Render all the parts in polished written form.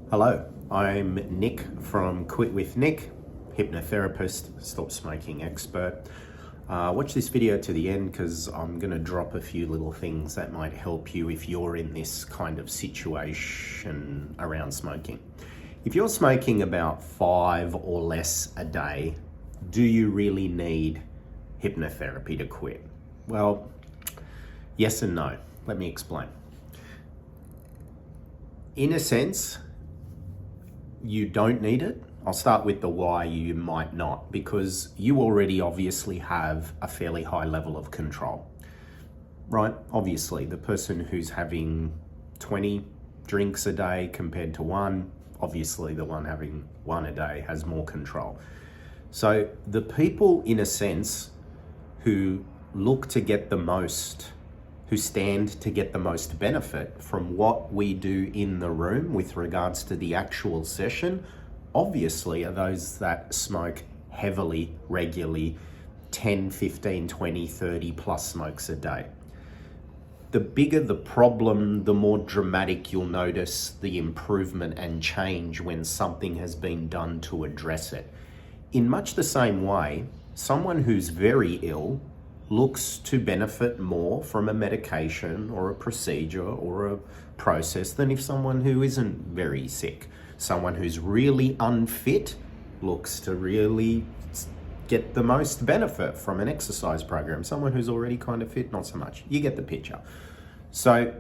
Hello, I'm Nick from QuitWithNick, hypnotherapist, stop smoking expert. Watch this video to the end because I'm going to drop a few little things that might help you if you're in this kind of situation around smoking. If you're smoking about 5 or less a day, do you really need hypnotherapy to quit? Well, yes and no. Let me explain. In a sense, you don't need it. I'll start with the why you might not, because you already obviously have a fairly high level of control, right? Obviously, the person who's having 20 drinks a day compared to one, obviously the one having one a day has more control. So the people, in a sense, who look to get the most, who stand to get the most benefit from what we do in the room with regards to the actual session, obviously are those that smoke heavily, regularly, 10, 15, 20, 30 plus smokes a day. The bigger the problem, the more dramatic you'll notice the improvement and change when something has been done to address it. In much the same way, someone who's very ill looks to benefit more from a medication or a procedure or a process than if someone who isn't very sick. Someone who's really unfit looks to really get the most benefit from an exercise program. Someone who's already kind of fit, not so much. You get the picture. So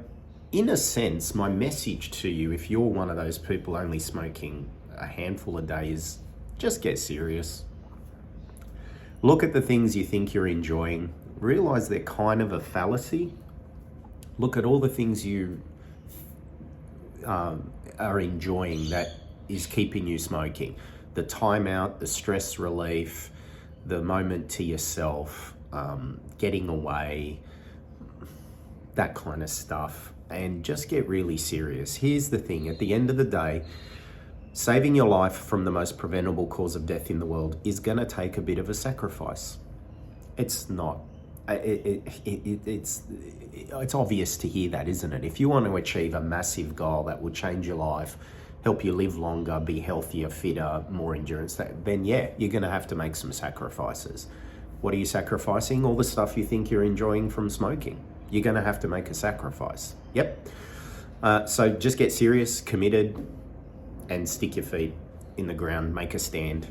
in a sense, my message to you, if you're one of those people only smoking a handful a day, is just get serious. Look at the things you think you're enjoying. Realize they're kind of a fallacy. Look at all the things you are enjoying that is keeping you smoking. The time out, the stress relief, the moment to yourself, getting away, that kind of stuff. And just get really serious. Here's the thing, at the end of the day, saving your life from the most preventable cause of death in the world is going to take a bit of a sacrifice. It's not. It's obvious to hear that, isn't it? If you want to achieve a massive goal that will change your life, help you live longer, be healthier, fitter, more endurance, then yeah, you're going to have to make some sacrifices. What are you sacrificing? All the stuff you think you're enjoying from smoking. You're going to have to make a sacrifice. Yep. So just get serious, committed, and stick your feet in the ground, make a stand,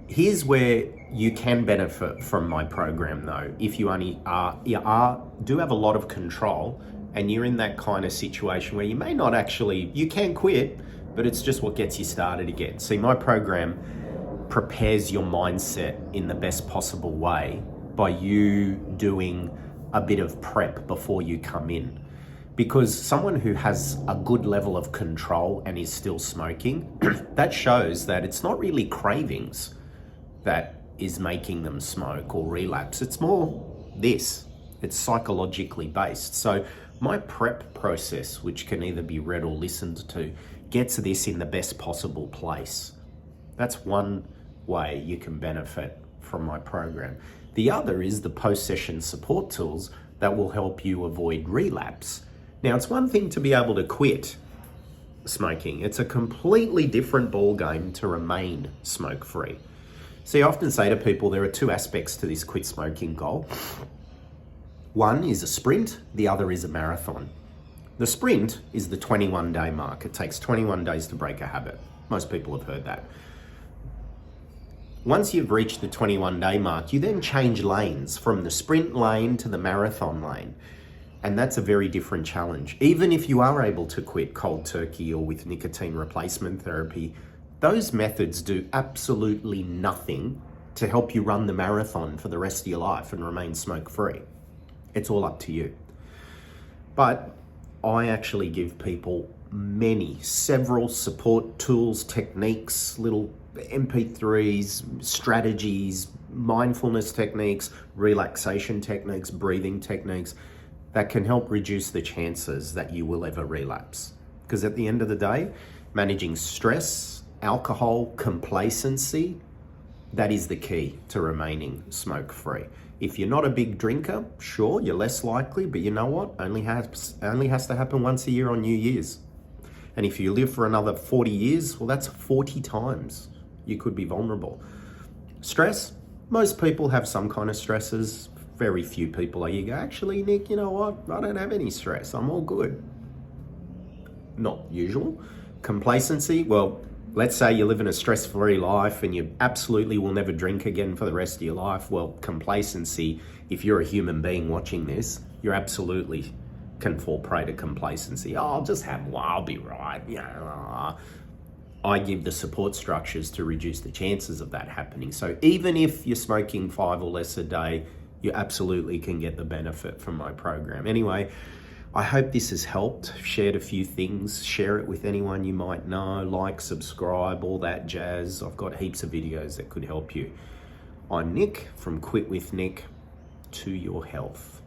Here's where you can benefit from my program though, if you do have a lot of control and you're in that kind of situation where you may not actually, you can quit, but it's just what gets you started again. See, my program prepares your mindset in the best possible way by you doing a bit of prep before you come in. Because someone who has a good level of control and is still smoking, that shows that it's not really cravings that is making them smoke or relapse. It's more this. It's psychologically based. So my prep process, which can either be read or listened to, gets this in the best possible place. That's one way you can benefit from my program. The other is the post-session support tools that will help you avoid relapse. Now, it's one thing to be able to quit smoking. It's a completely different ballgame to remain smoke-free. See, I often say to people there are two aspects to this quit smoking goal. One is a sprint, the other is a marathon. The sprint is the 21-day mark. It takes 21 days to break a habit. Most people have heard that. Once you've reached the 21-day mark, you then change lanes from the sprint lane to the marathon lane. And that's a very different challenge. Even if you are able to quit cold turkey or with nicotine replacement therapy, those methods do absolutely nothing to help you run the marathon for the rest of your life and remain smoke-free. It's all up to you. But I actually give people several support tools, techniques, little MP3s, strategies, mindfulness techniques, relaxation techniques, breathing techniques that can help reduce the chances that you will ever relapse. Because at the end of the day, managing stress, alcohol, complacency, that is the key to remaining smoke-free. If you're not a big drinker, sure, you're less likely, but you know what? Only has to happen once a year on New Year's. And if you live for another 40 years, well, that's 40 times you could be vulnerable. Stress, most people have some kind of stresses. Very few people are, you go, actually, Nick, you know what? I don't have any stress. I'm all good. Not usual. Complacency, well, let's say you live in a stress-free life and you absolutely will never drink again for the rest of your life. Well, complacency, if you're a human being watching this, you absolutely can fall prey to complacency. Oh, I'll just have one, I'll be right. Yeah. I give the support structures to reduce the chances of that happening. So even if you're smoking 5 or less a day, you absolutely can get the benefit from my program. Anyway, I hope this has helped. Shared a few things. Share it with anyone you might know. Like, subscribe, all that jazz. I've got heaps of videos that could help you. I'm Nick from Quit with Nick. To your health.